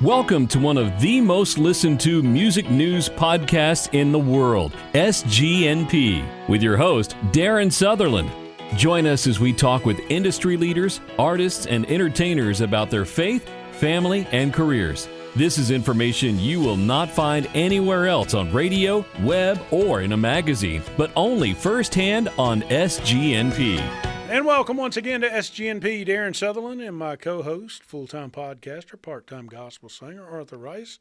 Welcome to one of the most listened to music news podcasts in the world, SGNP, with your host, Darren Sutherland. Join us as we talk with industry leaders, artists, and entertainers about their faith, family, and careers. This is information you will not find anywhere else on radio, web, or in a magazine, but only firsthand on SGNP. And welcome once again to SGNP. Darren Sutherland and my co-host, full-time podcaster, part-time gospel singer, Arthur Rice.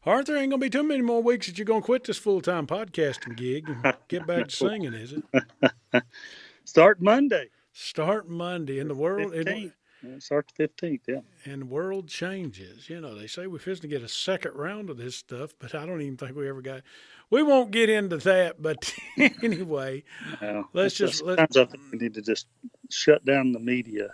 Arthur, ain't going to be too many more weeks that you're going to quit this full-time podcasting gig and get back to singing, is it? Start Monday. Start Monday. In the world... Start the 15th, yeah. And the world changes. You know, they say we're fixing to get a second round of this stuff, but I don't even think we ever got... We won't get into that, but anyway, sometimes I think we need to just shut down the media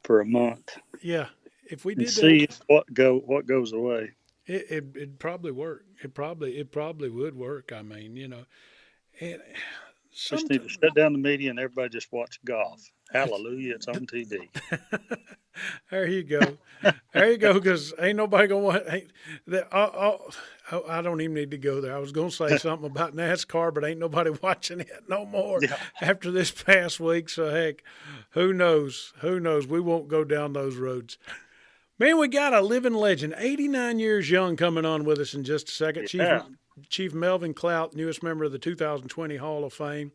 for a month. Yeah, if we did see what goes away. It'd probably work. It probably would work. I mean, you know, and just need to shut down the media and everybody just watch golf. Hallelujah, it's on TV. There you go. There you go, because ain't nobody going to want I don't even need to go there. I was going to say something about NASCAR, but ain't nobody watching it no more after this past week. So, heck, who knows? Who knows? We won't go down those roads. Man, we got a living legend, 89 years young, coming on with us in just a second. Yeah. Chief Melvin Klaudt, newest member of the 2020 Hall of Fame.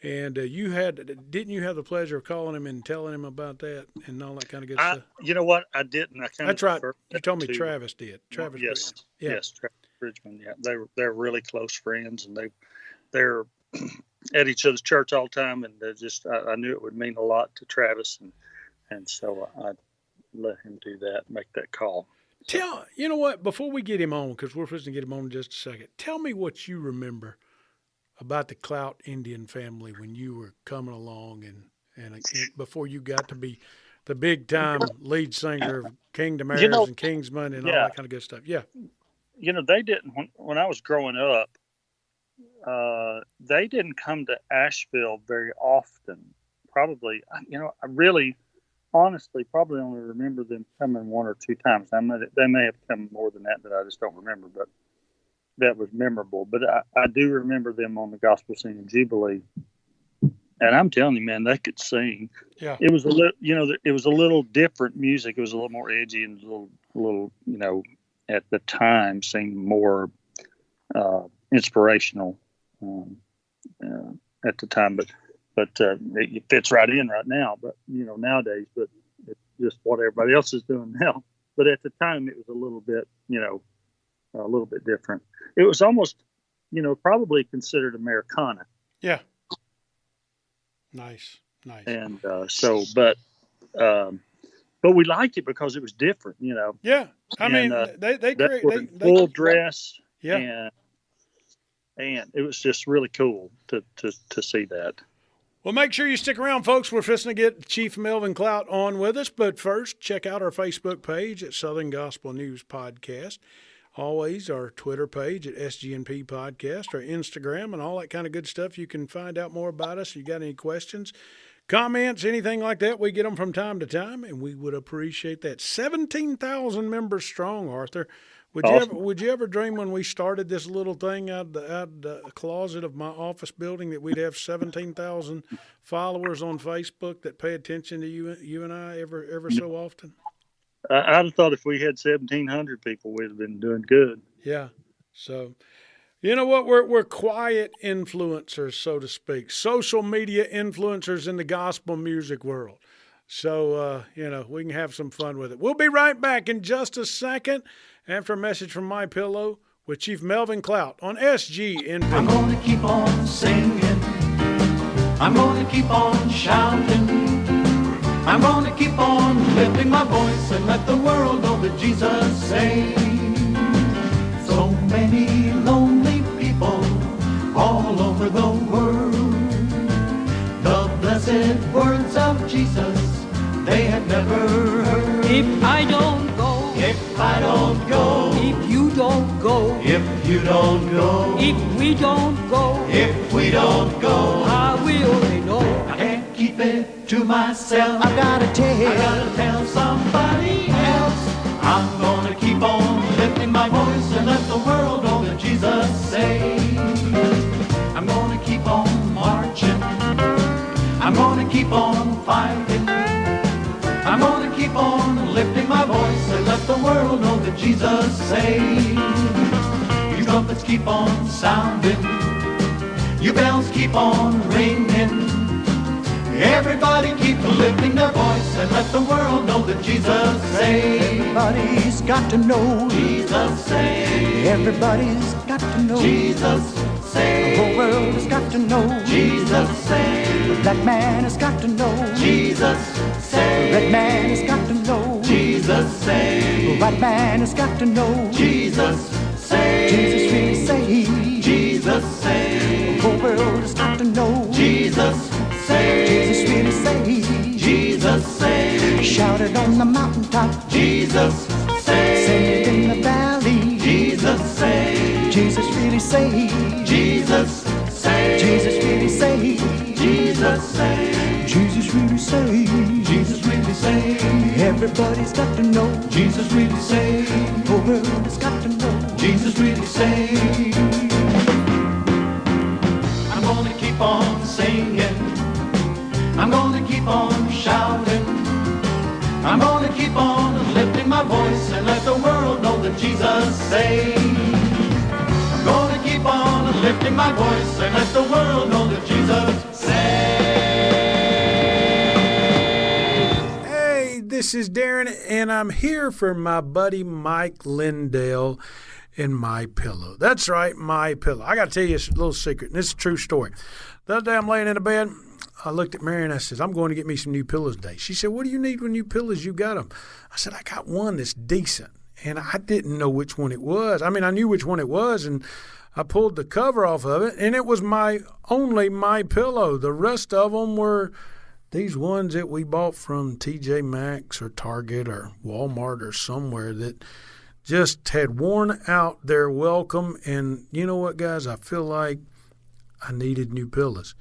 And didn't you have the pleasure of calling him and telling him about that and all that kind of good stuff? You know what? I didn't. That's right. You told me Travis did. Yes, Travis Bridgman. Yeah, they're really close friends, and they're at each other's church all the time. And I knew it would mean a lot to Travis, and so I let him do that, make that call. You know what? Before we get him on, because we're supposed to get him on in just a second, tell me what you remember about the Klaudt Indian family when you were coming along and before you got to be the big-time lead singer of Kingdom Heirs and Kingsman and all that kind of good stuff. Yeah. You know, they didn't, when I was growing up, they didn't come to Asheville very often. Probably, I really, honestly, probably only remember them coming one or two times. They may have come more than that I just don't remember, but that was memorable. But I do remember them on the Gospel Singing Jubilee, and I'm telling you, man, they could sing. Yeah, it was it was a little different music. It was a little more edgy and a little, at the time seemed more inspirational at the time. But it fits right in right now. But nowadays, but it's just what everybody else is doing now. But at the time, it was a little bit, a little bit different. It was almost, probably considered Americana. Yeah. Nice. And but we liked it because it was different, Yeah. I mean, they full dress. Yeah. And it was just really cool to see that. Well, make sure you stick around, folks. We're fixing to get Chief Melvin Klaudt on with us. But first, check out our Facebook page at Southern Gospel News Podcast. Always our Twitter page at SGNP Podcast, our Instagram, and all that kind of good stuff. You can find out more about us. If you got any questions, comments, anything like that, we get them from time to time, and we would appreciate that. 17,000 members strong, Arthur. Would you ever dream when we started this little thing out the closet of my office building that we'd have 17,000 followers on Facebook that pay attention to you and I ever so often? I'd have thought if we had 1,700 people, we'd have been doing good. Yeah. So, you know what? We're quiet influencers, so to speak, social media influencers in the gospel music world. So, we can have some fun with it. We'll be right back in just a second after a message from My Pillow with Chief Melvin Klaudt on SGNP. I'm going to keep on singing. I'm going to keep on shouting. I'm going to keep on lifting my voice and let the world know that Jesus saves. So many lonely people all over the world. The blessed words of Jesus they have never heard. If I don't go, if I don't go, if you don't go, if you don't go, if we don't go, if we don't go, how will they know? I can't keep it to myself. I gotta tell somebody else. I'm gonna gonna keep on lifting my voice and let the world know that Jesus saves. I'm gonna keep on marching. I'm gonna keep on fighting. I'm gonna keep on lifting my voice and let the world know that Jesus saves. You trumpets keep on sounding. You bells keep on ringing. Everybody keep lifting their voice and let the world know that Jesus saves. Everybody's got to know. Jesus saves. Everybody's got to know. Jesus The saves. whole world has got to know. Jesus saves. The black man has got to know. Jesus The saves. red man has got to know. Jesus saves. The white man has got to know. Jesus saves. Jesus really saves. Jesus saves. The whole world has got to know. Jesus saves. Jesus really saves. Jesus saves. Shout it on the mountaintop. Jesus saves. Sing it in the valley. Jesus saves. Jesus really saves. Jesus saves. Jesus really saves. Jesus saves. Jesus really saves. Jesus really saves. Everybody's got to know. Jesus really saves. The whole world has got to know. Jesus really saves. I'm gonna keep on singing. I'm gonna keep on shouting. I'm gonna keep on lifting my voice and let the world know that Jesus saves. I'm gonna keep on lifting my voice and let the world know that Jesus saves. Hey, this is Darren, and I'm here for my buddy Mike Lindell and My Pillow. That's right, My Pillow. I got to tell you a little secret, and it's a true story. The other day I'm laying in the bed. I looked at Mary and I said, I'm going to get me some new pillows today. She said, what do you need with new pillows? You got them. I said, I got one that's decent. And I didn't know which one it was. I mean, I knew which one it was, and I pulled the cover off of it, and it was only My Pillow. The rest of them were these ones that we bought from TJ Maxx or Target or Walmart or somewhere that just had worn out their welcome. And you know what, guys? I feel like I needed new pillows.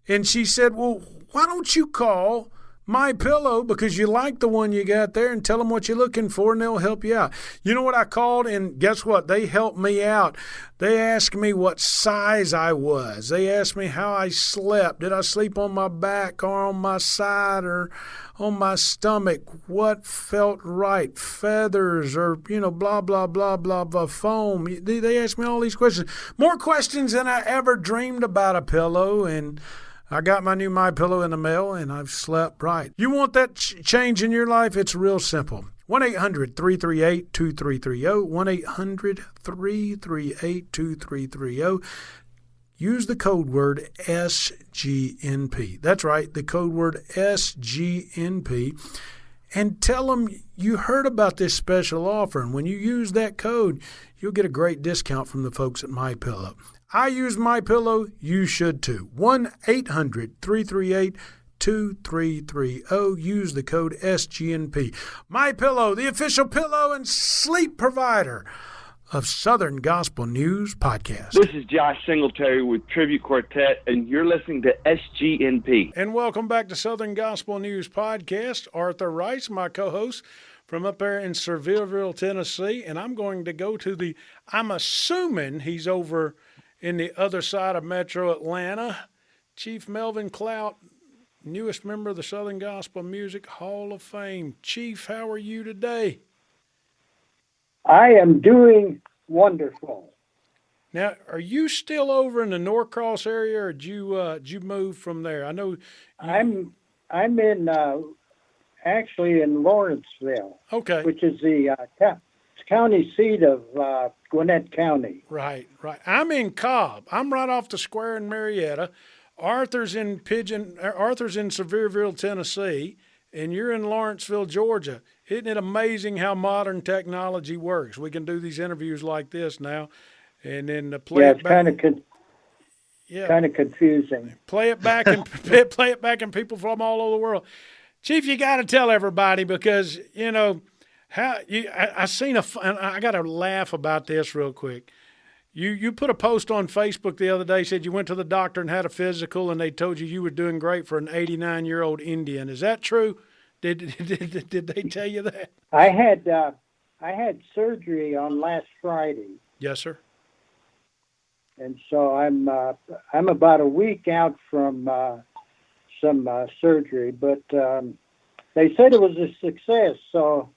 And she said, well, why don't you call My Pillow, because you like the one you got there, and tell them what you're looking for, and they'll help you out. You know what? I called, and guess what? They helped me out. They asked me what size I was. They asked me how I slept. Did I sleep on my back or on my side or on my stomach? What felt right? Feathers or, blah, blah, blah, blah, blah, foam. They asked me all these questions. More questions than I ever dreamed about a pillow, and I got my new My Pillow in the mail, and I've slept right. You want that change in your life? It's real simple. 1-800-338-2330. 1-800-338-2330. Use the code word SGNP. That's right, the code word SGNP. And tell them you heard about this special offer. And when you use that code, you'll get a great discount from the folks at My Pillow. I use My Pillow. You should too. 1-800-338-2330. Use the code SGNP. My Pillow, the official pillow and sleep provider of Southern Gospel News Podcast. This is Josh Singletary with Tribute Quartet, and you're listening to SGNP. And welcome back to Southern Gospel News Podcast. Arthur Rice, my co-host from up there in Sevierville, Tennessee, and I'm going to go to I'm assuming he's over in the other side of Metro Atlanta, Chief Melvin Klaudt, newest member of the Southern Gospel Music Hall of Fame. Chief, how are you today? I am doing wonderful. Now, are you still over in the Norcross area, or did you move from there? I know I'm in actually in Lawrenceville, okay, which is the county seat of Gwinnett County. Right. I'm in Cobb. I'm right off the square in Marietta. Arthur's in Sevierville, Tennessee, and you're in Lawrenceville, Georgia. Isn't it amazing how modern technology works? We can do these interviews like this now, and then play it back. Kind of confusing. Play it back and play it back, and people from all over the world. Chief, you got to tell everybody, because I seen and I got to laugh about this real quick. You put a post on Facebook the other day, said you went to the doctor and had a physical, and they told you were doing great for an 89-year-old Indian. Is that true? Did they tell you that? I had I had surgery on last Friday, Yes, sir. and so I'm about a week out from some surgery, but they said it was a success. So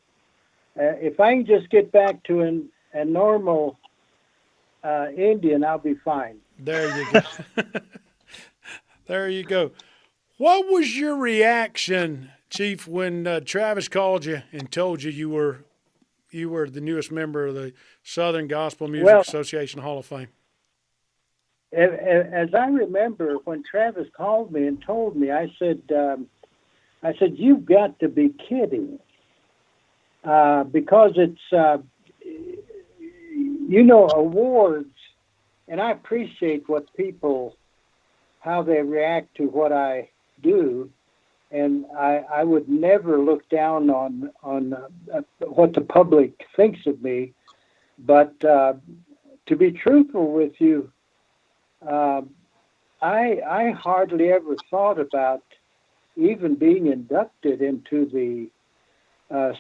if I can just get back to a normal Indian, I'll be fine. There you go. There you go. What was your reaction, Chief, when Travis called you and told you you were the newest member of the Southern Gospel Music Well, Association Hall of Fame? as I remember, when Travis called me and told me, I said, "You've got to be kidding," because it's awards, and I appreciate how they react to what I do, and I would never look down on what the public thinks of me, but to be truthful with you, I hardly ever thought about even being inducted into the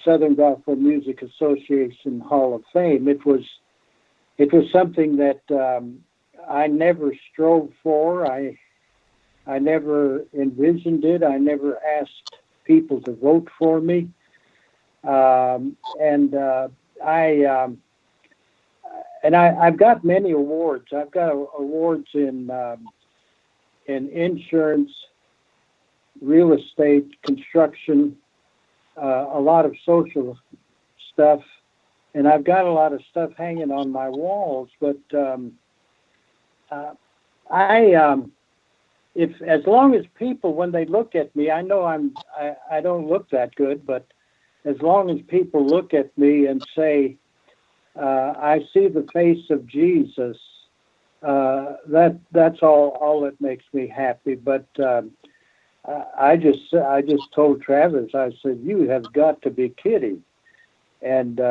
Southern Gospel Music Association Hall of Fame. It was something that I never strove for. I never envisioned it. I never asked people to vote for me. I've got many awards. I've got awards in insurance, real estate, construction, a lot of social stuff, and I've got a lot of stuff hanging on my walls. But if as long as people, when they look at me, I know I don't look that good, but as long as people look at me and say, I see the face of Jesus, that's all that makes me happy. But I just told Travis, I said, "You have got to be kidding." And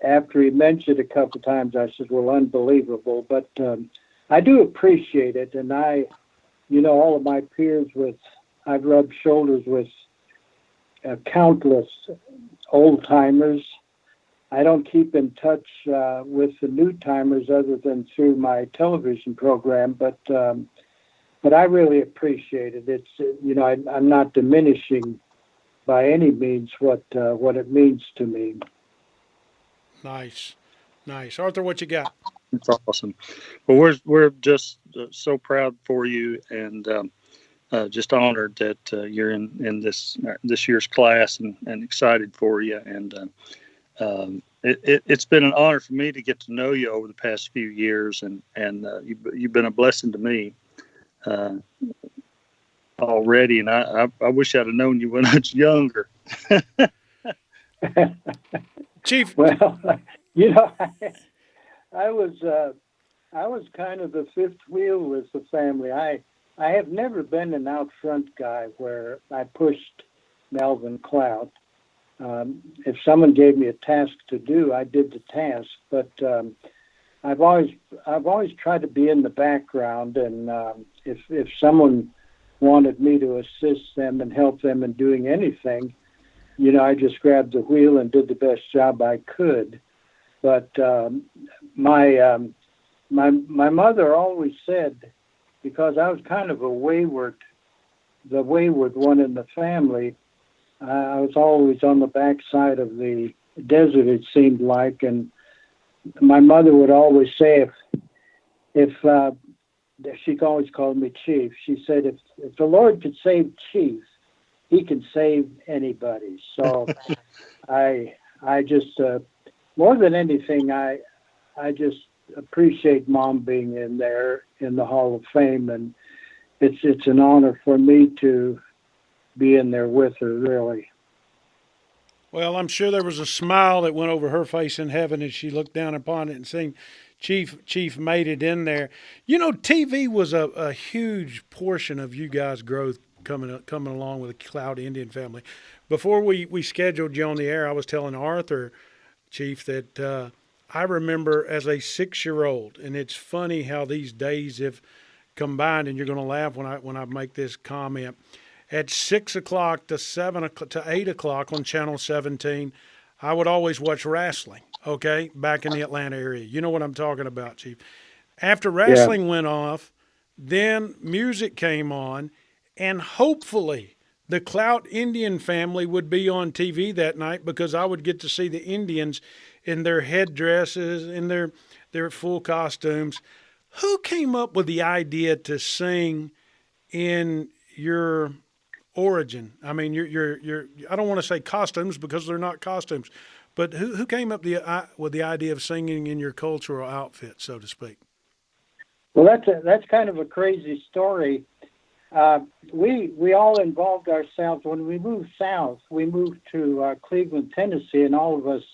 after he mentioned it a couple of times, I said, "Well, unbelievable." But I do appreciate it, and all of my peers I've rubbed shoulders with countless old timers. I don't keep in touch with the new timers other than through my television program, but I really appreciate it. It's I'm not diminishing by any means what it means to me. Nice. Arthur, what you got? It's awesome. Well, we're just so proud for you, and just honored that you're in this year's class, and excited for you. And it's been an honor for me to get to know you over the past few years, and you've been a blessing to me already. And I wish I'd have known you when I was younger. Chief. Well, I was kind of the fifth wheel with the family. I have never been an out front guy where I pushed Melvin Klaudt. If someone gave me a task to do, I did the task. But I've always tried to be in the background, and if someone wanted me to assist them and help them in doing anything, I just grabbed the wheel and did the best job I could. But my mother always said, because I was kind of the wayward one in the family, I was always on the backside of the desert, it seemed like, and my mother would always say, if she always called me Chief, she said, if the Lord could save Chief, he can save anybody. So I just, more than anything, I just appreciate Mom being in there in the Hall of Fame, and it's an honor for me to be in there with her, really. Well, I'm sure there was a smile that went over her face in heaven as she looked down upon it and seen Chief made it in there. TV was a huge portion of you guys' growth coming along with the Klaudt Indian family. Before we scheduled you on the air, I was telling Arthur, Chief, that I remember as a 6-year-old, and it's funny how these days have combined, and you're going to laugh when I make this comment. At 6 o'clock to 7 o'clock to 8 o'clock on Channel 17, I would always watch wrestling, okay, back in the Atlanta area. You know what I'm talking about, Chief. After wrestling went off, then music came on, and hopefully the Klaudt Indian family would be on TV that night because I would get to see the Indians in their headdresses, in their full costumes. Who came up with the idea to sing in your origin? I mean, your I don't want to say costumes because they're not costumes, but who came up with the idea of singing in your cultural outfit, so to speak? Well, that's kind of a crazy story. We all involved ourselves when we moved south. We moved to Cleveland, Tennessee, and all of us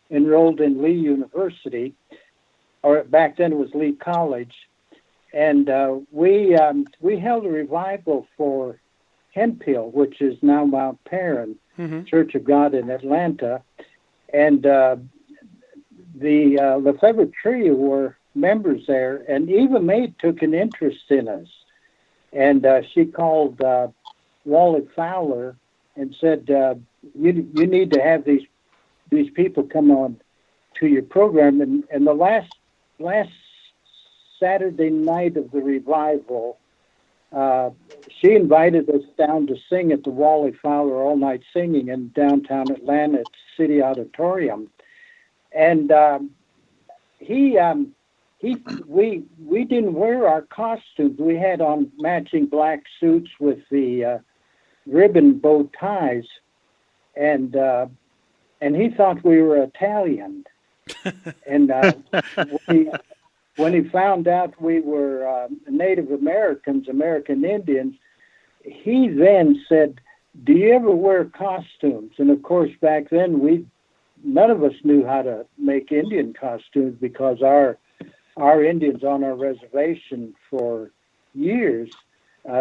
enrolled in Lee University, or back then it was Lee College, and we held a revival for Hemphill, which is now Mount Perrin, Church of God in Atlanta, and the Lefebvre Trio were members there, and Eva May took an interest in us, and she called Wally Fowler and said, "You need to have these people come on to your program." And the last Saturday night of the revival, she invited us down to sing at the Wally Fowler All Night Singing in downtown Atlanta at City Auditorium, and we didn't wear our costumes. We had on matching black suits with the ribbon bow ties, and he thought we were Italian. And when he found out we were Native Americans, American Indians, he then said, "Do you ever wear costumes?" And of course, back then none of us knew how to make Indian costumes because our Indians on our reservation for years,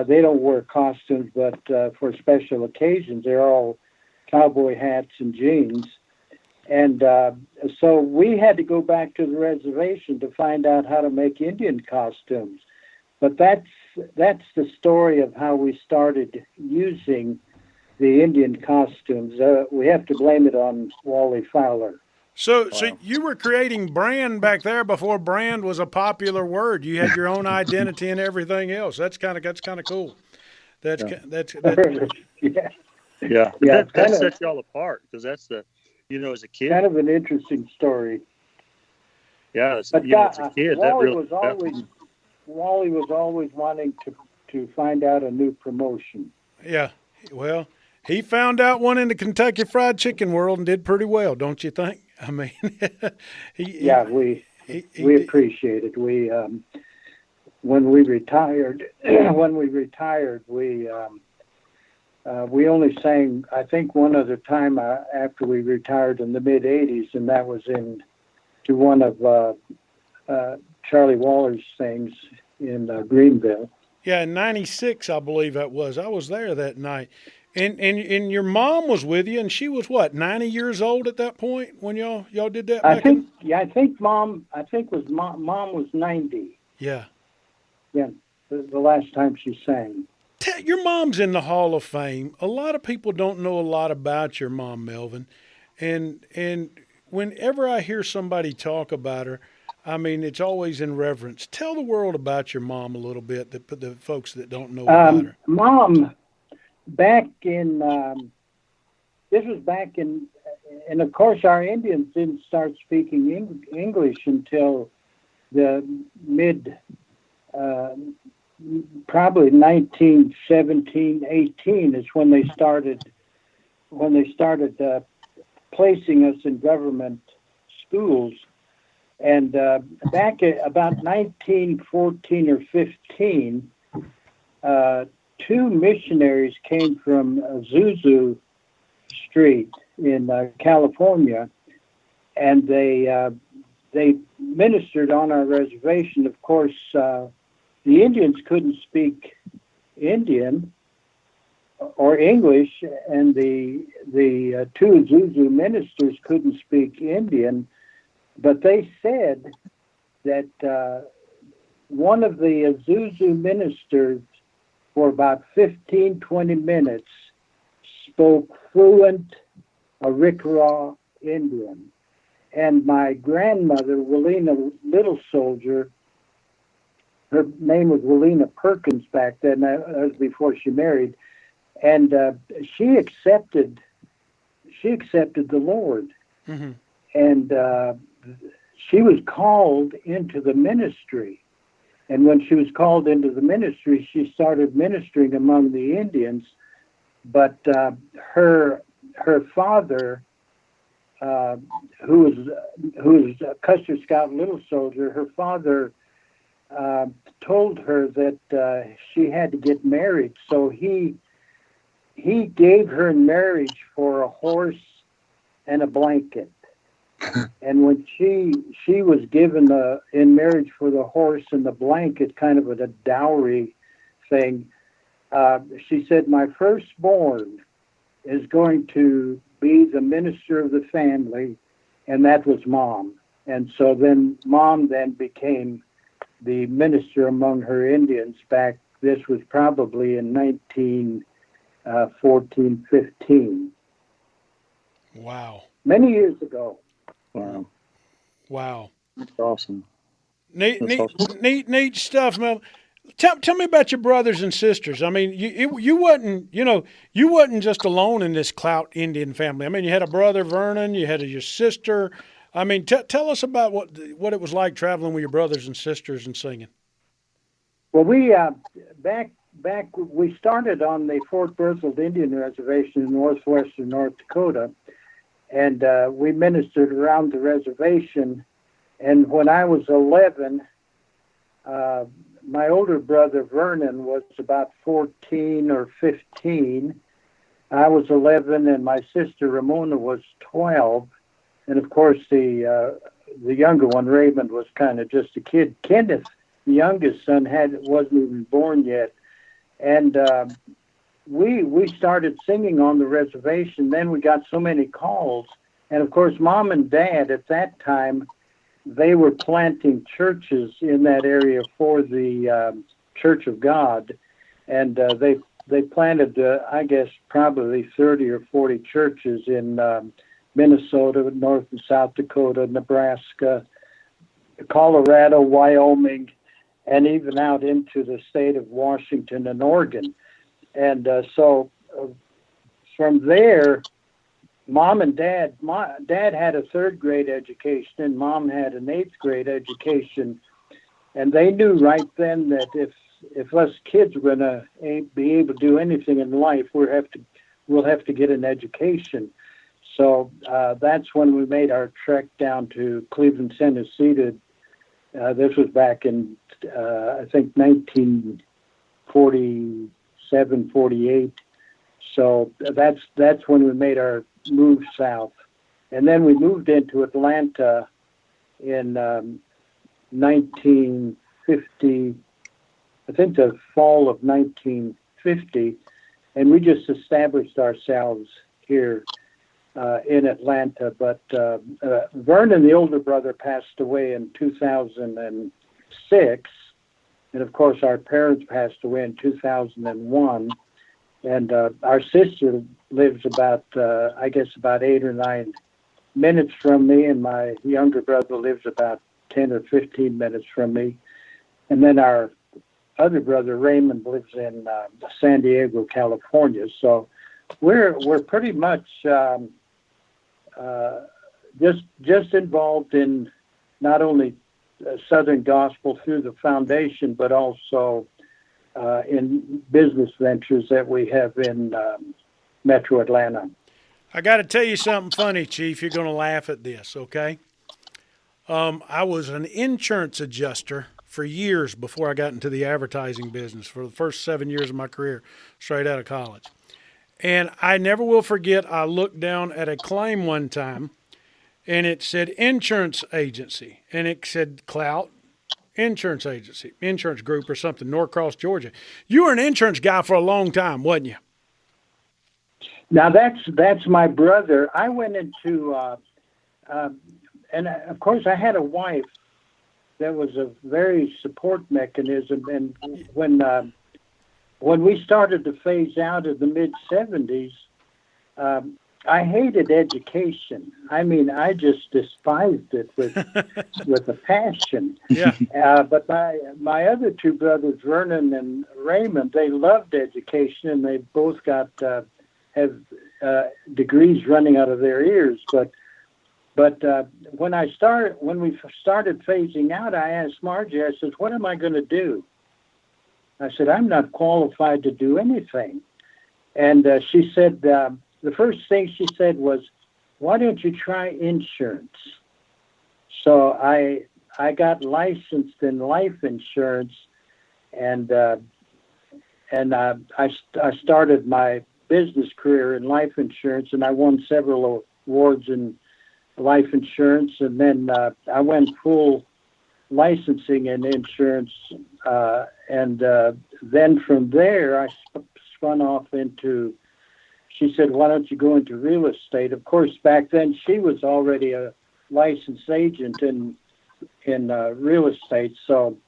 they don't wear costumes, but for special occasions, they're all cowboy hats and jeans. And so we had to go back to the reservation to find out how to make Indian costumes. But that's the story of how we started using the Indian costumes. We have to blame it on Wally Fowler. So you were creating brand back there before brand was a popular word. You had your own identity and everything else. That's kind of cool. That's Yeah. That sets y'all apart because that's as a kid. Kind of an interesting story. Yeah, as a kid, Wally was always wanting to find out a new promotion. Yeah, well, he found out one in the Kentucky Fried Chicken world and did pretty well, don't you think? I mean, we appreciate it. When we retired, we only sang, I think, one other time after we retired in the mid '80s, and that was to one of Charlie Waller's things in Greenville. Yeah, in '96, I believe that was. I was there that night. And your mom was with you, and she was what, 90 years old at that point when y'all did that? I think mom was 90. Yeah. Yeah, the last time she sang. Your mom's in the Hall of Fame. A lot of people don't know a lot about your mom, Melvin, and whenever I hear somebody talk about her, I mean, it's always in reverence. Tell the world about your mom a little bit, the folks that don't know about her. Mom. Back in, this was back in, and of course our Indians didn't start speaking English until the mid, probably 1917, 18 is when they started placing us in government schools. And back at about 1914 or 15, two missionaries came from Azusa Street in California, and they ministered on our reservation. Of course, the Indians couldn't speak Indian or English, and the two Azusa ministers couldn't speak Indian, but they said that one of the Azusa ministers for about 15, 20 minutes spoke fluent a Rickraw Indian. And my grandmother, Willina Little Soldier, her name was Willina Perkins back then. That was before she married, and she accepted the Lord, Mm-hmm. and she was called into the ministry. And when she was called into the ministry, she started ministering among the Indians. But her father, who was a Custer Scout Little Soldier, her father told her that she had to get married. So he gave her in marriage for a horse and a blanket. And when she was given in marriage for the horse and the blanket, kind of a dowry thing, she said, "My firstborn is going to be the minister of the family," and that was Mom. And so then Mom then became the minister among her Indians back. This was probably in 1914, 15. Wow. Many years ago. Wow. Wow. That's awesome. Neat, That's neat, awesome. neat stuff, Mel. Tell me about your brothers and sisters. I mean, you wasn't you wasn't just alone in this Klaudt Indian family. I mean, you had a brother Vernon, you had your sister. I mean, tell us about what it was like traveling with your brothers and sisters and singing. Well, we back we started on the Fort Berthold Indian Reservation in northwestern North Dakota, and we ministered around the reservation. And when I was 11, my older brother Vernon was about 14 or 15. I was 11, and my sister Ramona was 12. And of course, the younger one, Raymond, was kind of just a kid. Kenneth, the youngest son, wasn't even born yet. And we started singing on the reservation. Then we got so many calls. And of course, Mom and Dad at that time, they were planting churches in that area for the Church of God. And they planted, I guess, probably 30 or 40 churches in Minnesota, North and South Dakota, Nebraska, Colorado, Wyoming, and even out into the state of Washington and Oregon. And so from there, Mom and Dad had a third grade education and Mom had an eighth grade education. And they knew right then that if us kids were going to be able to do anything in life, we'll have to get an education. So that's when we made our trek down to Cleveland, Tennessee. This was back in, I think, 1947, 48. So that's when we made our move south. And then we moved into Atlanta in 1950, I think the fall of 1950. And we just established ourselves here in Atlanta, but Vernon, the older brother, passed away in 2006, and of course our parents passed away in 2001, and our sister lives about 8 or 9 minutes from me, and my younger brother lives about 10 or 15 minutes from me, and then our other brother Raymond lives in San Diego, California. So we're pretty much just involved in not only Southern Gospel through the foundation, but also in business ventures that we have in Metro Atlanta. I got to tell you something funny, Chief. You're going to laugh at this, okay? I was an insurance adjuster for years before I got into the advertising business, for the first 7 years of my career, straight out of college. And I never will forget, I looked down at a claim one time, and it said insurance agency, and it said Klaudt Insurance Agency, insurance group or something, Norcross, Georgia. You were an insurance guy for a long time, wasn't you? Now that's my brother. I went into, and of course I had a wife that was a very support mechanism. And when we started to phase out of the mid 70s, I hated education. I mean, I just despised it with a passion. Yeah. But my other two brothers, Vernon and Raymond, they loved education, and they both got have degrees running out of their ears. But when we started phasing out, I asked Margie. I said, "What am I going to do?" I said, "I'm not qualified to do anything." And she said, the first thing she said was, "Why don't you try insurance?" So I got licensed in life insurance, and I started my business career in life insurance, and I won several awards in life insurance, and then I went full licensing in insurance, and then from there I spun off into. She said, "Why don't you go into real estate?" Of course, back then she was already a licensed agent in real estate, so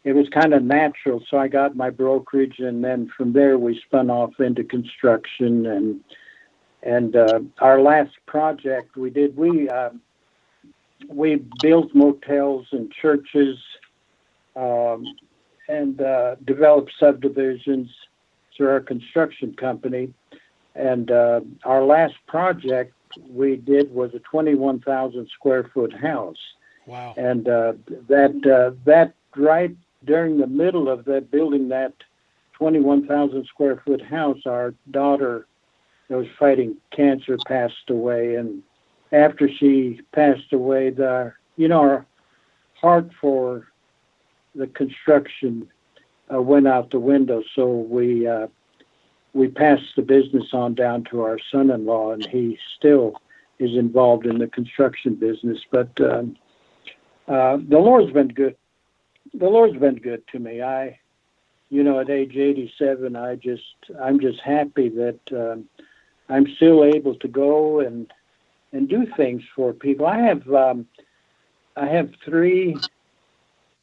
it was kind of natural. So I got my brokerage, and then from there we spun off into construction, and our last project we did, we built motels and churches, and developed subdivisions through our construction company. And our last project we did was a 21,000 square foot house. Wow. And that right during the middle of that building, that 21,000 square foot house, our daughter that was fighting cancer passed away. And after she passed away, our heart for the construction went out the window. So we passed the business on down to our son-in-law, and he still is involved in the construction business. But the Lord's been good. The Lord's been good to me. At age 87, I'm just happy that I'm still able to go and do things for people. I have 3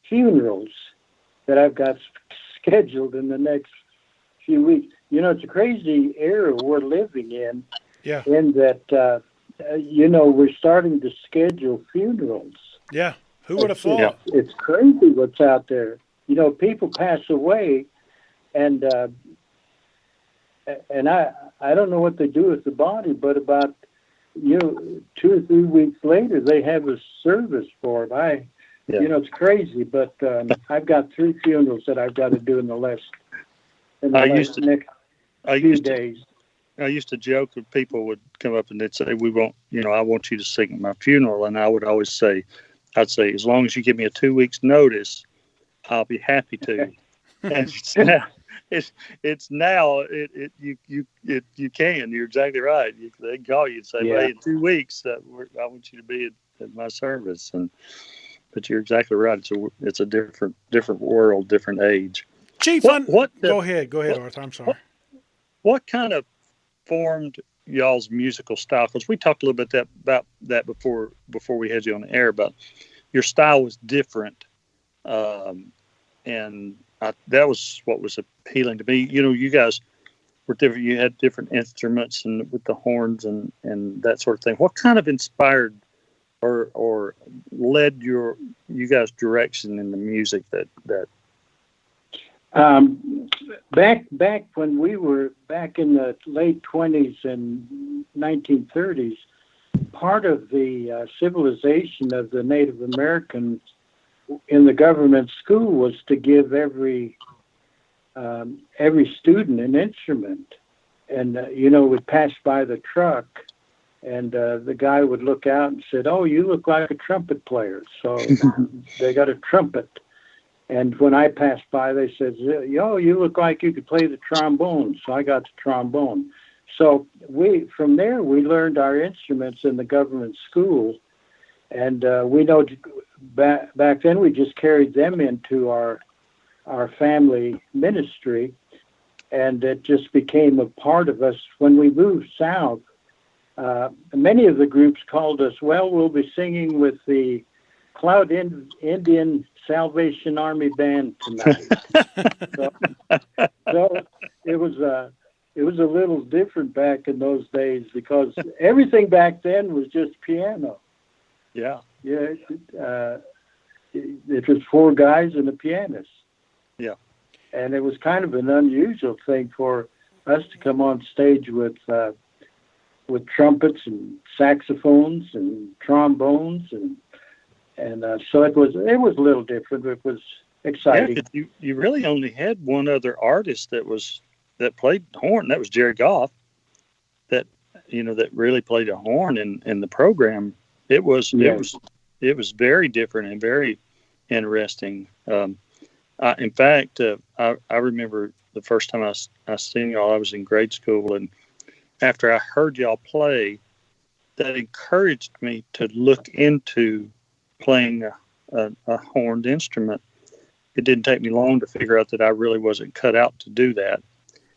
funerals that I've got scheduled in the next few weeks. It's a crazy era we're living in. Yeah. In that, we're starting to schedule funerals. Yeah. Who would have thought? It's crazy what's out there. People pass away, and I don't know what they do with the body, but about 2 or 3 weeks later, they have a service for it. It's crazy, but I've got 3 funerals that I've got to do in the next few days. I used to joke when people would come up and they'd say, I want you to sing at my funeral. And I would always say, as long as you give me a 2 weeks notice, I'll be happy to. And it's now you can. You're exactly right. They can call you and say, "Hey, in 2 weeks, I want you to be at my service." But you're exactly right. It's a different world, different age. Chief, go ahead, Arthur. I'm sorry. What kind of formed y'all's musical style? Because we talked a little bit about that before we had you on the air. But your style was different, and that was what was appealing to me. You guys were different. You had different instruments and with the horns and that sort of thing. What kind of inspired or led you guys' direction in the music that back when we were back in the late 20s and 1930s, part of the civilization of the Native Americans in the government school was to give every student an instrument. And we'd pass by the truck, and the guy would look out and said, "Oh, you look like a trumpet player." So they got a trumpet. And when I passed by, they said, "Yo, you look like you could play the trombone." So I got the trombone. So from there we learned our instruments in the government school, and we know back then we just carried them into our family ministry, and it just became a part of us. When we moved south, many of the groups called us, "Well, we'll be singing with the Klaudt Indian Salvation Army Band tonight." so it was a little different back in those days because everything back then was just piano. Yeah. Yeah, it was 4 guys and a pianist. Yeah. And it was kind of an unusual thing for us to come on stage with trumpets and saxophones and trombones and so it was a little different. It was exciting. Yeah, you really only had one other artist that played horn. That was Jerry Goff. That really played a horn in the program. It was very different and very interesting. In fact, I remember the first time I seen y'all. I was in grade school, and after I heard y'all play, that encouraged me to look into playing a horned instrument. It didn't take me long to figure out that I really wasn't cut out to do that.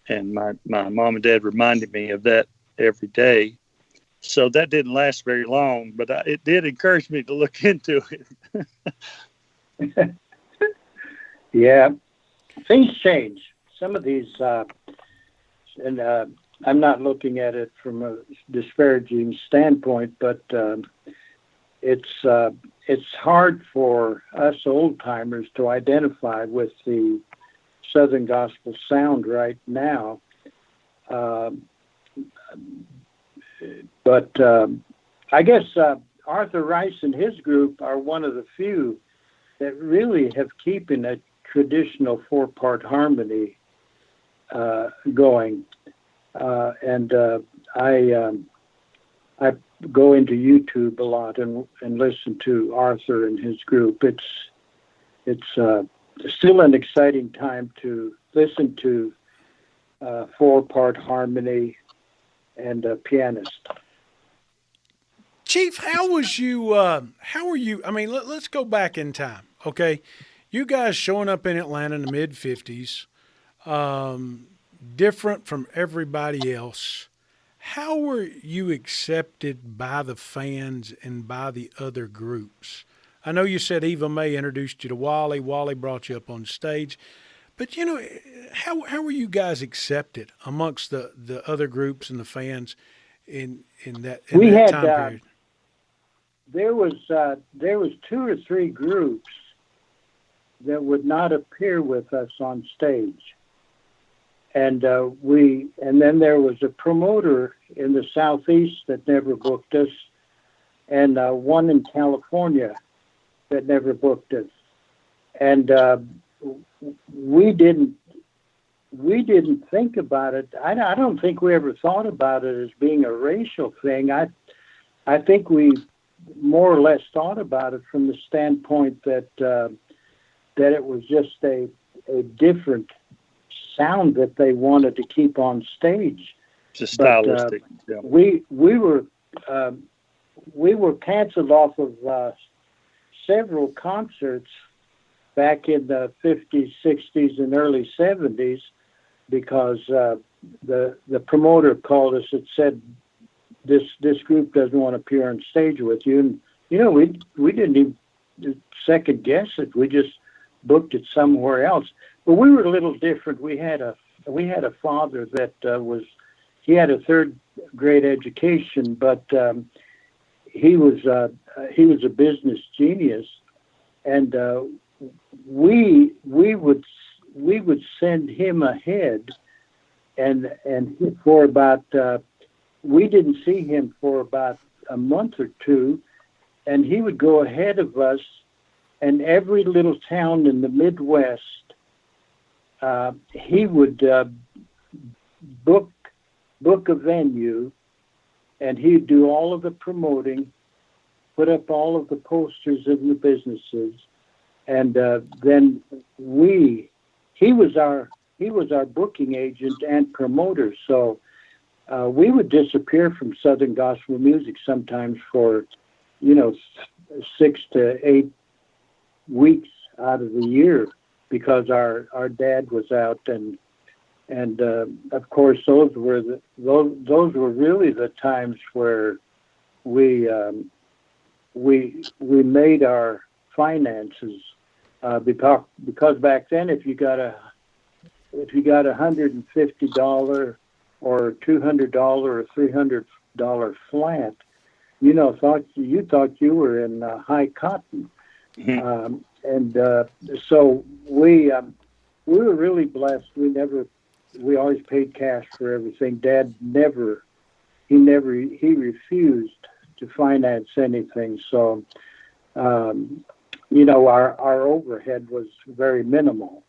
And my mom and dad reminded me of that every day. So that didn't last very long, but it did encourage me to look into it. Yeah, things change. Some of these, and I'm not looking at it from a disparaging standpoint, but it's hard for us old timers to identify with the Southern gospel sound right now. But I guess Arthur Rice and his group are one of the few that really have keeping a traditional 4-part harmony going. And I go into YouTube a lot and listen to Arthur and his group. It's still an exciting time to listen to 4-part harmony and a pianist. Chief, how were you? I mean, let's go back in time. Okay. You guys showing up in Atlanta in the mid 50s, different from everybody else. How were you accepted by the fans and by the other groups? I know you said Eva Mae introduced you to Wally. Wally brought you up on stage. But, how were you guys accepted amongst the other groups and the fans in that time period? There was 2 or 3 groups that would not appear with us on stage. And then there was a promoter in the Southeast that never booked us, and one in California that never booked us. And we didn't think about it. I don't think we ever thought about it as being a racial thing. I think we more or less thought about it from the standpoint that it was just a different sound that they wanted to keep on stage. Just stylistic. Yeah. We were canceled off of several concerts back in the 50s, 60s, and early 70s because the promoter called us and said, this group doesn't want to appear on stage with you. And, we didn't even second guess it. We just booked it somewhere else. But we were a little different. We had a father that he had a 3rd grade education, but he was a business genius, and we would send him ahead, and for about we didn't see him for about a month or 2, and he would go ahead of us, and every little town in the Midwest, he would book a venue, and he'd do all of the promoting, put up all of the posters in the businesses, and then he was our booking agent and promoter. So we would disappear from Southern gospel music sometimes for 6 to 8 weeks out of the year because our dad was out, and of course those were really the times where we made our finances because back then if you got $150 or $200 or $300 flat, you thought you were in high cotton. So we were really blessed. We always paid cash for everything. Dad he refused to finance anything. So, our overhead was very minimal.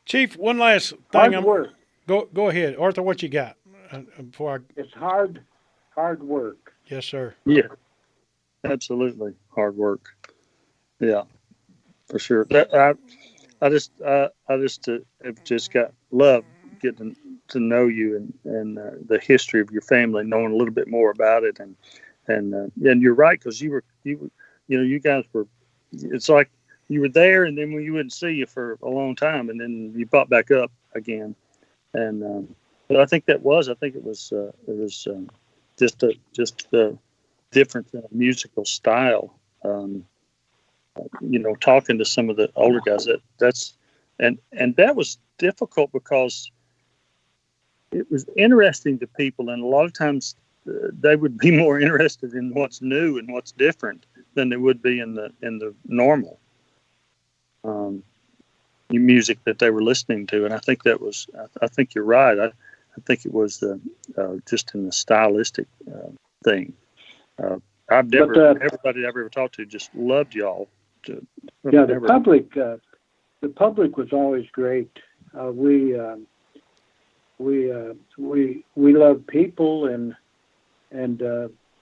Chief, one last thing. Hard work. Go ahead, Arthur. What you got? It's hard work. Yes, sir. Yeah, absolutely, hard work. Yeah, for sure. I just have just got love getting to know you and the history of your family, knowing a little bit more about it, and you're right, because you guys were. It's like you were there, and then we wouldn't see you for a long time, and then you popped back up again, and but I think it was just a difference in a musical style. Talking to some of the older guys, that was difficult because it was interesting to people, and a lot of times they would be more interested in what's new and what's different than they would be in the normal music that they were listening to. And I think I think you're right. I think it was just in the stylistic thing. Everybody I've ever talked to just loved y'all. The public was always great. We love people, and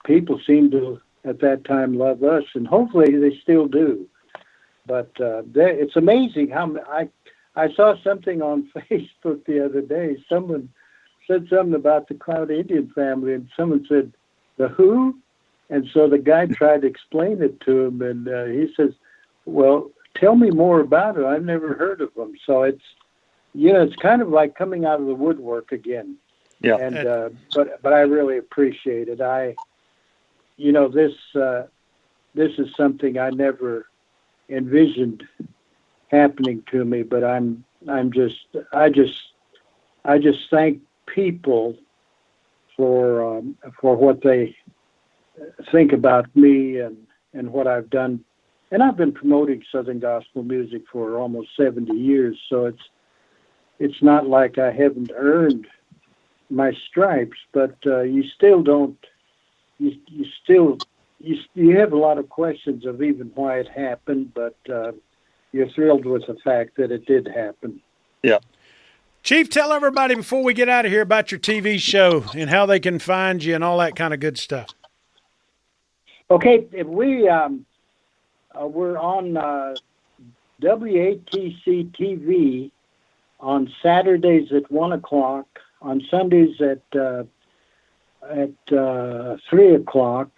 people seem to at that time love us, and hopefully they still do. But it's amazing how I saw something on Facebook the other day. Someone said something about the Klaudt Indian family, and someone said, "The who?" And so the guy tried to explain it to him, and he says, "Well, tell me more about it. I've never heard of them." So it's kind of like coming out of the woodwork again. Yeah. And but I really appreciate it. This is something I never envisioned happening to me, but I just thank people for what they think about me and what I've done. And I've been promoting Southern gospel music for almost 70 years, so it's not like I haven't earned my stripes, but you still don't. You have a lot of questions of even why it happened, but you're thrilled with the fact that it did happen. Yeah. Chief, tell everybody before we get out of here about your TV show and how they can find you and all that kind of good stuff. Okay, we're on WATC TV on Saturdays at 1:00, on Sundays at 3:00,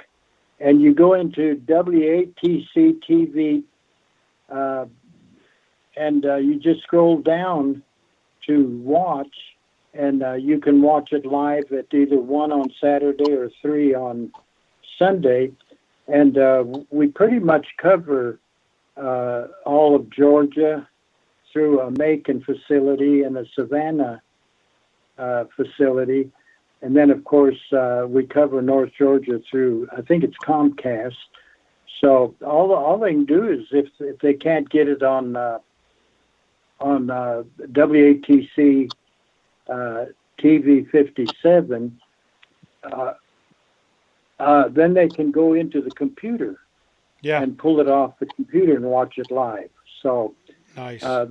and you go into WATC TV, and you just scroll down to watch, and you can watch it live at either 1 on Saturday or 3 on Sunday. And we pretty much cover all of Georgia through a Macon facility and a Savannah facility. And then, of course, we cover North Georgia through, I think it's Comcast. So all they can do is, if they can't get it on WATC TV 57, then they can go into the computer and pull it off the computer and watch it live. So nice. I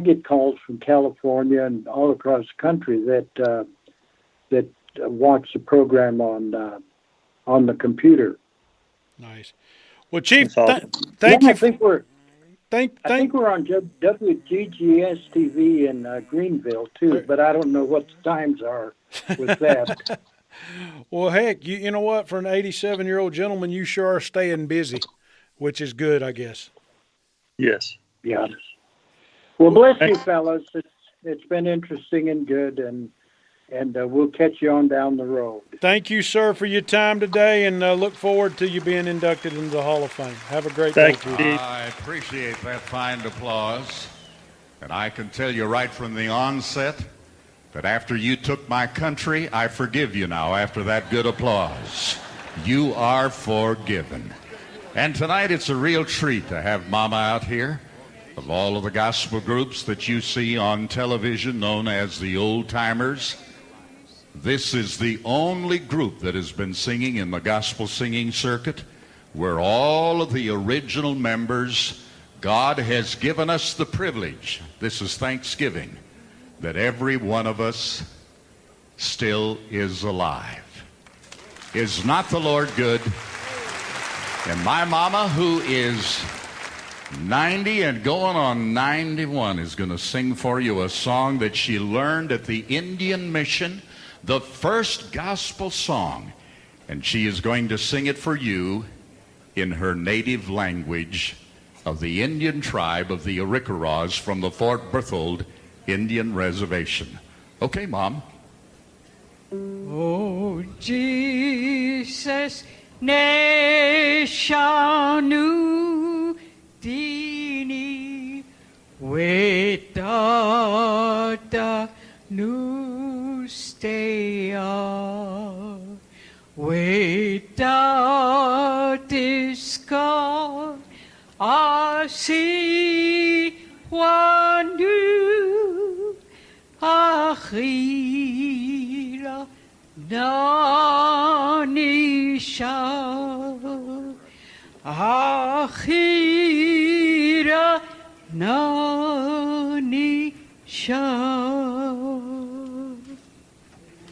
get calls from California and all across the country that watch the program on the computer. Nice. Well, Chief, awesome. thank you. I think we're on WGGS TV in Greenville too, but I don't know what the times are with that. Well, heck, you know what? For an 87-year-old gentleman, you sure are staying busy, which is good, I guess. Yes. Yeah. Well, bless you, fellas. It's been interesting and good, and we'll catch you on down the road. Thank you, sir, for your time today, and look forward to you being inducted into the Hall of Fame. Have a great day, Chief. I appreciate that fine applause, and I can tell you right from the onset But after you took my country, I forgive you now after that good applause. You are forgiven. And tonight it's a real treat to have Mama out here. Of all of the gospel groups that you see on television known as the Old Timers, this is the only group that has been singing in the gospel singing circuit where all of the original members, God has given us the privilege, this is Thanksgiving, that every one of us still is alive. Is not the Lord good? And my mama, who is 90 and going on 91, is going to sing for you a song that she learned at the Indian Mission, the first gospel song. And she is going to sing it for you in her native language of the Indian tribe of the Arikaras from the Fort Berthold Indian Reservation. Okay, Mom. Oh, Jesus, neshanu dini vedata nusteya vedatiska asi wanu akhira nanisha akhira nanisha.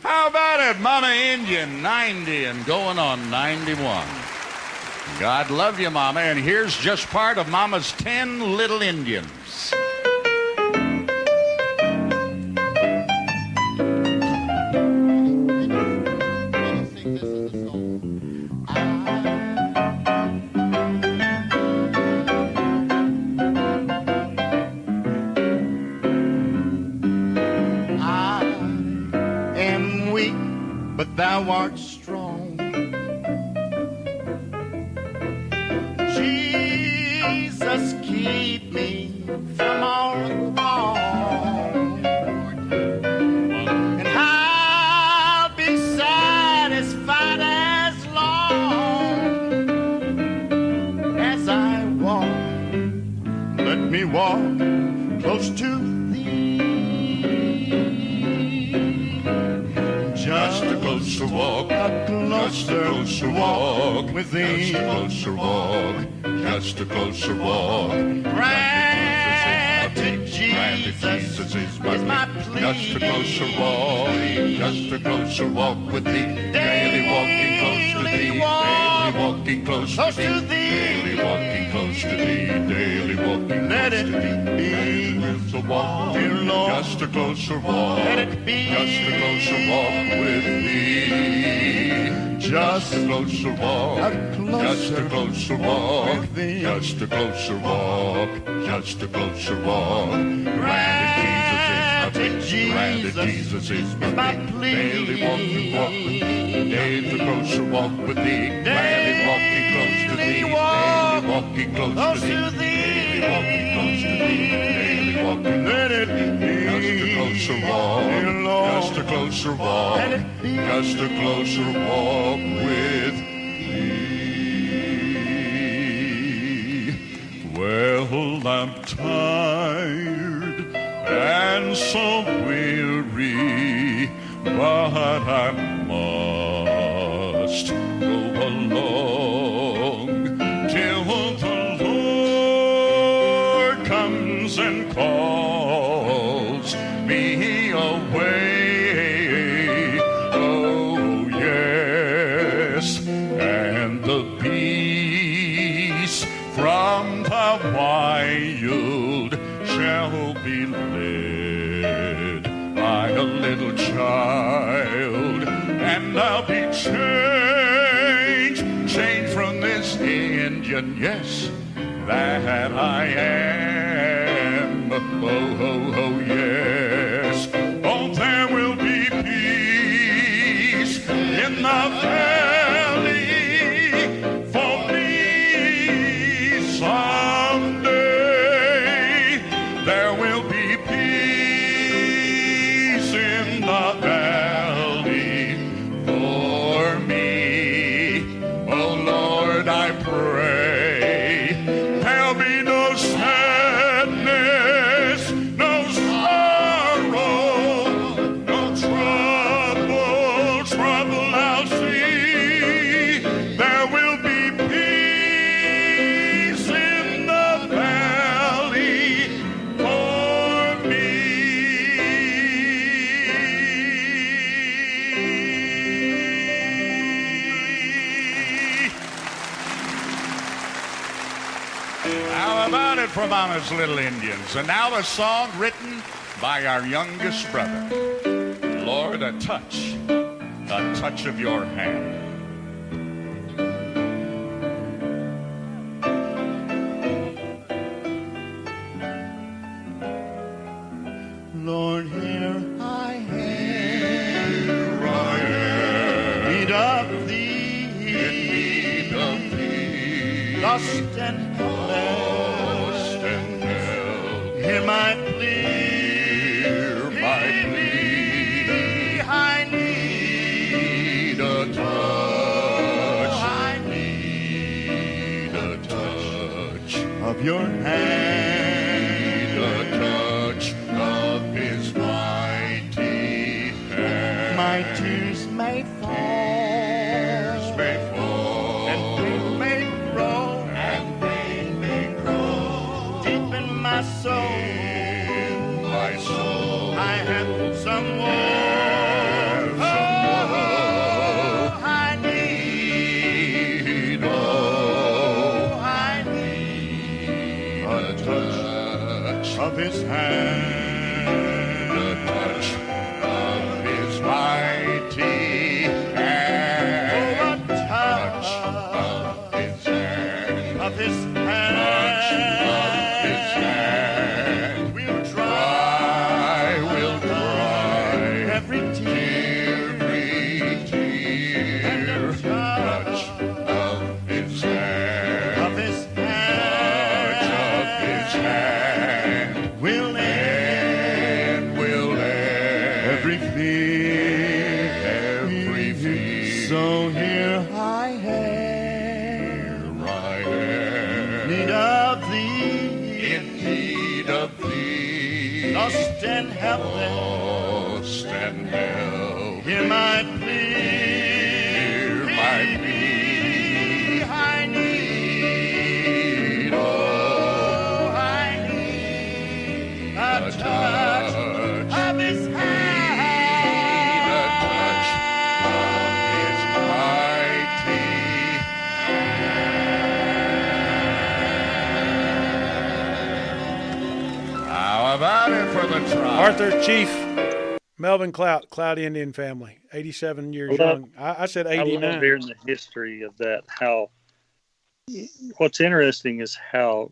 How about it, Mama Indian, 90 and going on 91. God love you, Mama, and here's just part of Mama's 10 little Indians. Thou art strong. Jesus, keep me from all wrong, and I'll be satisfied as long as I walk. Let me walk close to just a closer walk, just a closer walk with thee, just a closer walk, just a closer walk. Granted, Jesus is my plea, just a closer walk, just a closer walk with thee, daily walking close to thee, daily walking close to thee, daily walking close to thee, daily walking. Let it be, just a walk, dear Lord, just a closer walk, let it be, just a closer walk with thee, just a closer walk, just a closer walk, just a closer walk, just a closer walk. Granted, Jesus is my plea, daily walking walk with thee, daily closer walk with thee, daily walking close to thee, daily walking close to thee, daily walking close to thee, daily walking. Let it be just a closer walk, just a closer walk, just a closer walk with thee. Well, I'm tired and so weary, but I must go along till the Lord comes and calls me away. Oh, yes, and the peace from the wild shall be led by a little child, and I'll be changed from this Indian, yes, that I am. Oh, oh, oh, yes. Oh, there will be peace in the valley for me someday. There will be peace in How about it for Mama's Little Indians? And now a song written by our youngest brother. Lord, a touch of your hand. Lord, here I am, need of thee, lost and helpless. Hear my plea, I need a touch, of your hand, a touch of his mighty hand. My tears may fall, and pain may grow, deep in my soul. I have some more. I need a touch of his hand, a touch of his mighty hand, a touch of his hand, of his hand. We'll dry every tear, and a touch of his hand, touch of his hand, will end every fear, So here I am, need of thee, lost and helpless. Hear my plea, I need a touch of his hand, a touch of his mighty hand. How about it for the tribe? Arthur, Chief Melvin Klaudt, Klaudt Indian family, 87 years young. I said 89. I love hearing the history of that. What's interesting is how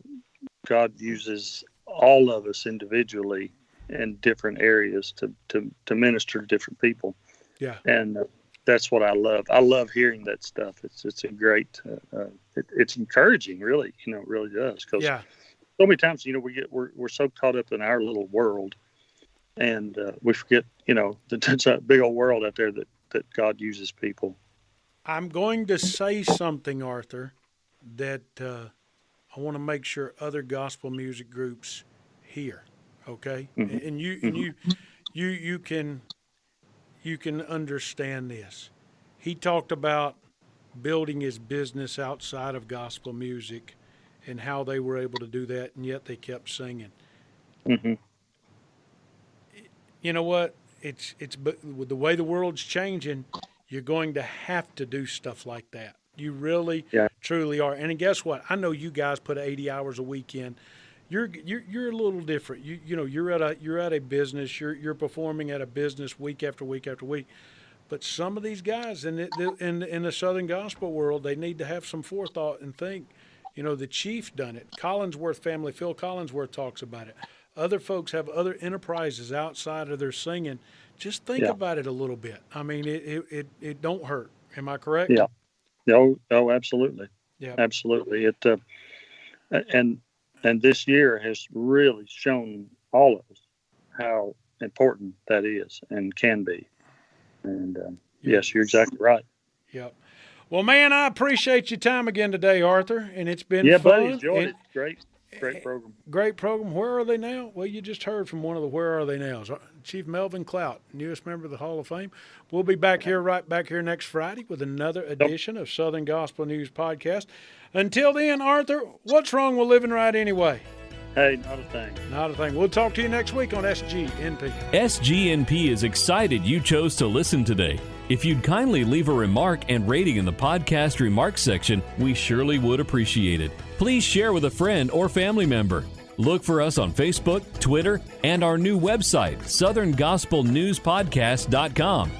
God uses all of us individually in different areas to minister to different people. Yeah. And that's what I love. I love hearing that stuff. It's a great, it's encouraging, really. It really does. Because so many times, we're so caught up in our little world, and we forget, that there's a big old world out there that God uses people. I'm going to say something, Arthur, that I want to make sure other gospel music groups hear. Okay, Mm-hmm. and you can understand this. He talked about building his business outside of gospel music and how they were able to do that, and yet they kept singing. Mm-hmm. You know what? It's with the way the world's changing, you're going to have to do stuff like that. You really, truly are. And guess what? I know you guys put 80 hours a week in. You're a little different. You're at a business. You're performing at a business week after week after week. But some of these guys in the Southern gospel world, they need to have some forethought and think. The Chief done it. Collinsworth family, Phil Collinsworth talks about it. Other folks have other enterprises outside of their singing. Just think about it a little bit. I mean, it don't hurt. Am I correct? Yeah. Oh, absolutely. Yeah. Absolutely. It and this year has really shown all of us how important that is and can be. And yes, you're exactly right. Yep. Well, man, I appreciate your time again today, Arthur, and it's been fun. Buddy, enjoyed it. Great program. Great program. Where are they now? Well, you just heard from one of the Where Are They Nows. Chief Melvin Klaudt, newest member of the Hall of Fame. We'll be right back here next Friday with another edition of Southern Gospel News Podcast. Until then, Arthur, what's wrong with living right anyway? Hey, not a thing. Not a thing. We'll talk to you next week on SGNP. SGNP is excited you chose to listen today. If you'd kindly leave a remark and rating in the podcast remarks section, we surely would appreciate it. Please share with a friend or family member. Look for us on Facebook, Twitter, and our new website, southerngospelnewspodcast.com.